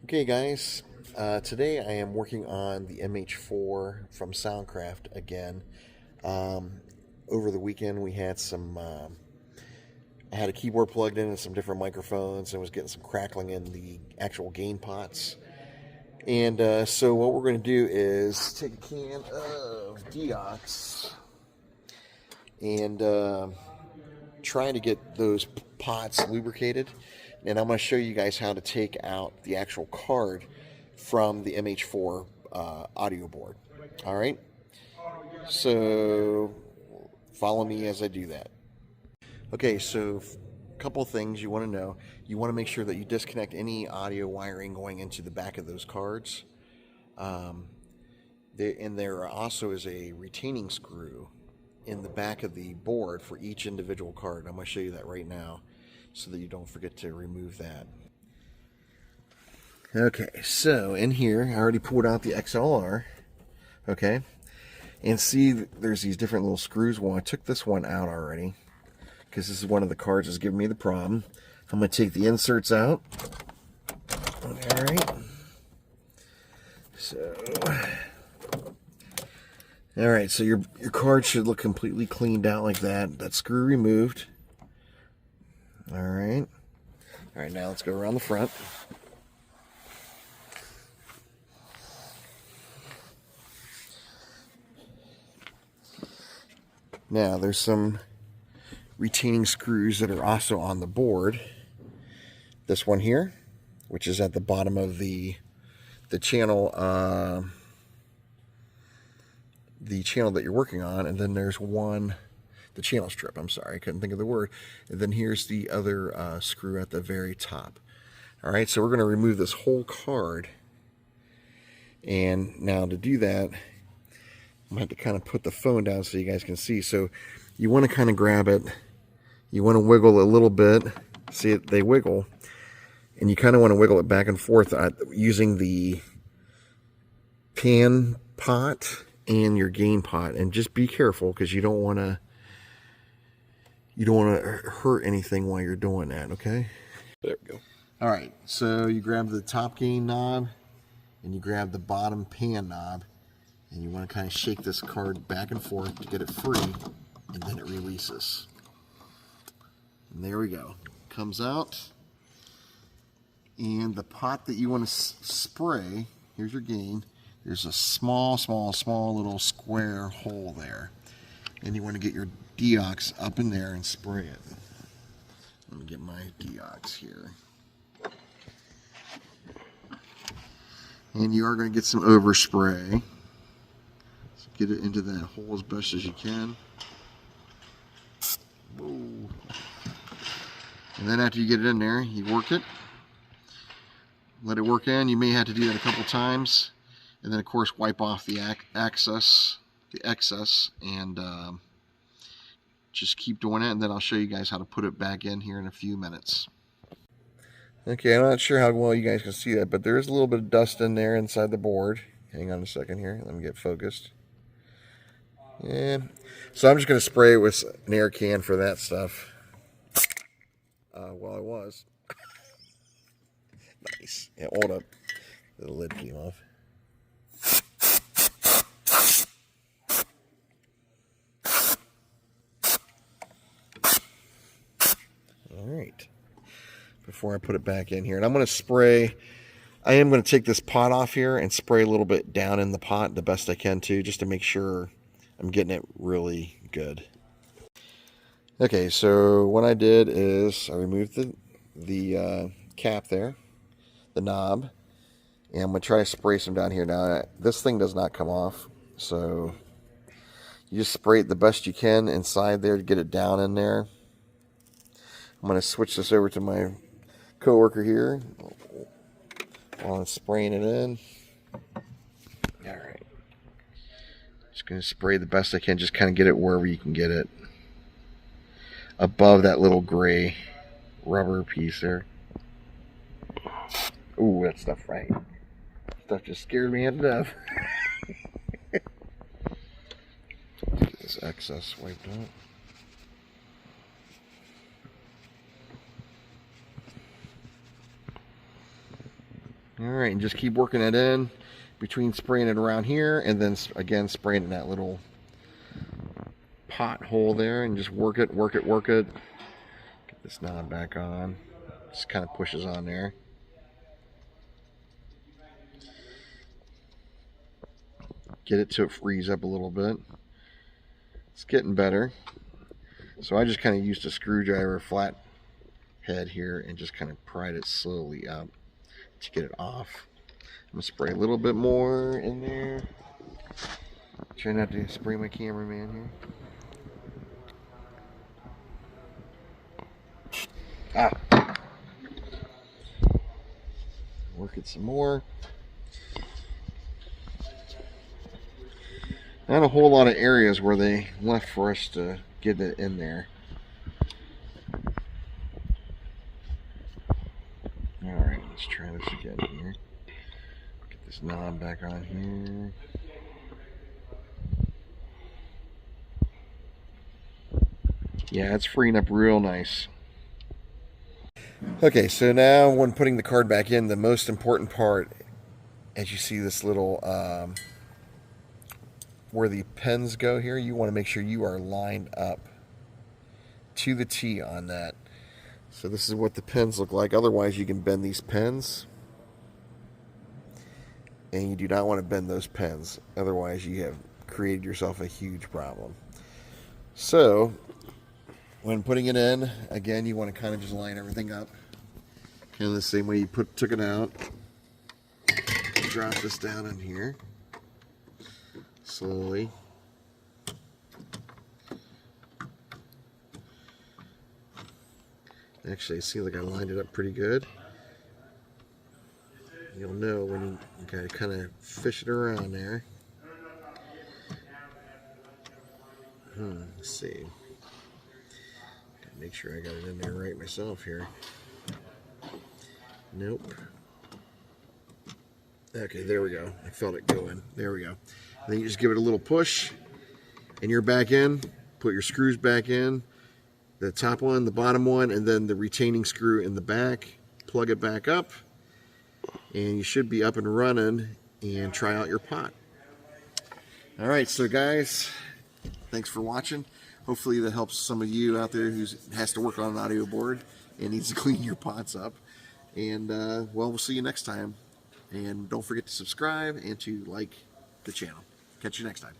Okay guys, today I am working on the MH4 from Soundcraft again. Over the weekend we had I had a keyboard plugged in and some different microphones and was getting some crackling in the actual gain pots. And so what we're going to do is take a can of Deox and trying to get those pots lubricated. And I'm going to show you guys how to take out the actual card from the MH4 audio board. All right, so follow me as I do that. Okay, so a couple of things you want to know. You want to make sure that you disconnect any audio wiring going into the back of those cards. And there also is a retaining screw in the back of the board for each individual card. I'm going to show you that right now so that you don't forget to remove that. Okay, so in here, I already pulled out the XLR, okay, and see there's these different little screws. Well, I took this one out already because this is one of the cards that's giving me the problem. I'm going to take the inserts out. All right, so your card should look completely cleaned out like that. That screw removed. All right, now let's go around the front. Now there's some retaining screws that are also on the board. This one here, which is at the bottom of the channel, the channel that you're working on, and then there's the channel strip. I'm sorry, I couldn't think of the word. And then here's the other screw at the very top. All right, so we're going to remove this whole card, and now to do that, I'm going to have to kind of put the phone down so you guys can see. So you want to kind of grab it. You want to wiggle a little bit. See it? They wiggle. And you kind of want to wiggle it back and forth using the pan pot and your gain pot. And just be careful because you don't want to hurt anything while you're doing that, okay? There we go. All right, so you grab the top gain knob and you grab the bottom pan knob. And you want to kind of shake this card back and forth to get it free, and then it releases. And there we go. Comes out. And the pot that you want to spray, here's your gain. There's a small little square hole there. And you want to get your Deox up in there and spray it. Let me get my Deox here. And you are going to get some overspray. Get it into that hole as best as you can. Whoa. And then after you get it in there, you work it. Let it work in. You may have to do that a couple times. And then, of course, wipe off the excess, and just keep doing it. And then I'll show you guys how to put it back in here in a few minutes. Okay, I'm not sure how well you guys can see that, but there is a little bit of dust in there inside the board. Hang on a second here. Let me get focused. Yeah, so I'm just going to spray it with an air can for that stuff. Well, I was. Nice. Yeah, hold up. The lid came off. All right. Before I put it back in here, and I'm going to spray. I am going to take this pot off here and spray a little bit down in the pot the best I can too, just to make sure I'm getting it really good. Okay, so what I did is I removed the cap there, the knob, and I'm going to try to spray some down here. Now, this thing does not come off, so you just spray it the best you can inside there to get it down in there. I'm going to switch this over to my coworker here while I'm spraying it in. All right. Just going to spray the best I can, just kind of get it wherever you can get it. Above that little gray rubber piece there. Ooh, that stuff right. Stuff just scared me to death. Get this excess wiped out. All right, and just keep working it in between spraying it around here and then again spraying in that little pot hole there, and just work it, work it, work it. Get this knob back on. Just kind of pushes on there. Get it to it freeze up a little bit. It's getting better. So I just kind of used a screwdriver flat head here and just kind of pried it slowly up to get it off. I'm gonna spray a little bit more in there. Try not to spray my cameraman here. Work it some more. Not a whole lot of areas where they left for us to get it in there. Alright, let's try this again here. Get this knob back on here. Yeah, it's freeing up real nice. Okay, so now when putting the card back in, the most important part, as you see this little where the pens go here, you want to make sure you are lined up to the T on that. So this is what the pens look like. Otherwise, you can bend these pens, and you do not want to bend those pens. Otherwise, you have created yourself a huge problem. So when putting it in, again, you want to kind of just line everything up. Kind of the same way you took it out. Drop this down in here. Slowly. Actually, I see like I lined it up pretty good. You'll know when you kind of fish it around there. Let's see. Make sure I got it in there right myself here. Nope. Okay, there we go. I felt it go in. There we go. And then you just give it a little push, and you're back in. Put your screws back in. The top one, the bottom one, and then the retaining screw in the back. Plug it back up, and you should be up and running and try out your pot. All right, so guys, thanks for watching. Hopefully that helps some of you out there who has to work on an audio board and needs to clean your pots up. And, well, we'll see you next time. And don't forget to subscribe and to like the channel. Catch you next time.